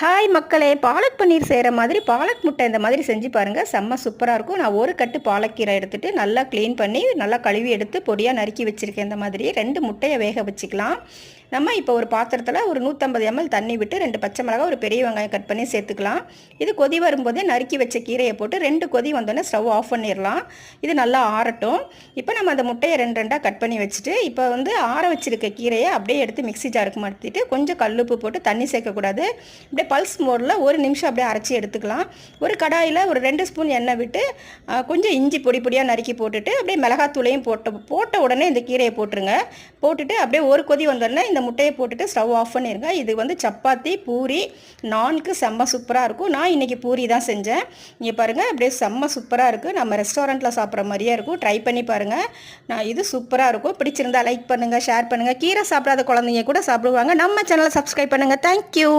Hi மக்களே, பாலக் பன்னீர் செய்கிற மாதிரி பாலக் முட்டை இந்த மாதிரி செஞ்சு பாருங்கள். செம்ம சூப்பராக இருக்கும். நான் ஒரு கட்டு பாலக்கீரை எடுத்துகிட்டு நல்லா க்ளீன் பண்ணி நல்லா கழுவி எடுத்து பொடியாக நறுக்கி வச்சுருக்கேன். இந்த மாதிரி 2 முட்டையை வேக வச்சுக்கலாம். நம்ம இப்போ ஒரு பாத்திரத்தில் ஒரு 150 ml தண்ணி விட்டு 2 பச்சை மிளகாய், ஒரு பெரிய வெங்காயம் கட் பண்ணி சேர்த்துக்கலாம். இது கொதி வரும்போதே நறுக்கி வச்ச கீரையை போட்டு 2 கொதி வந்தோடனே ஸ்டவ் ஆஃப் பண்ணிடலாம். இது நல்லா ஆறட்டும். இப்போ நம்ம அந்த முட்டையை 2 கட் பண்ணி வச்சுட்டு இப்போ ஆற வச்சுருக்க கீரையை அப்படியே எடுத்து மிக்ஸி ஜாருக்கு மாற்றிட்டு கொஞ்சம் கல்லுப்பு போட்டு தண்ணி சேர்க்கக்கூடாது. அப்படியே பல்ஸ் மோடில் 1 நிமிஷம் அப்படியே அரைச்சி எடுத்துக்கலாம். ஒரு கடாயில் ஒரு 2 ஸ்பூன் எண்ணெய் விட்டு கொஞ்சம் இஞ்சி பொடி பொடியாக நறுக்கி போட்டுட்டு அப்படியே மிளகாத்தூளையும் போட்ட உடனே இந்த கீரையை போட்டுருங்க. போட்டுட்டு அப்படியே ஒரு கொதி வந்தோடனே இந்த முட்டையை போட்டுட்டு ஸ்டவ் ஆஃப் பண்ணிடுங்க. இது சப்பாத்தி, பூரி, நான்க்கு செம்ம சூப்பராக இருக்கும். நான் இன்றைக்கி பூரி தான் செஞ்சேன். இங்கே பாருங்கள், அப்படியே செம்ம சூப்பராக இருக்குது. நம்ம ரெஸ்டாரண்ட்டில் சாப்பிட்ற மாதிரியே இருக்கும். ட்ரை பண்ணி பாருங்கள். இது சூப்பராக இருக்கும். பிடிச்சிருந்தா லைக் பண்ணுங்கள், ஷேர் பண்ணுங்கள். கீரை சாப்பிடாத குழந்தைங்க கூட சாப்பிடுவாங்க. நம்ம சேனலை சப்ஸ்கிரைப் பண்ணுங்கள். தேங்க்யூ.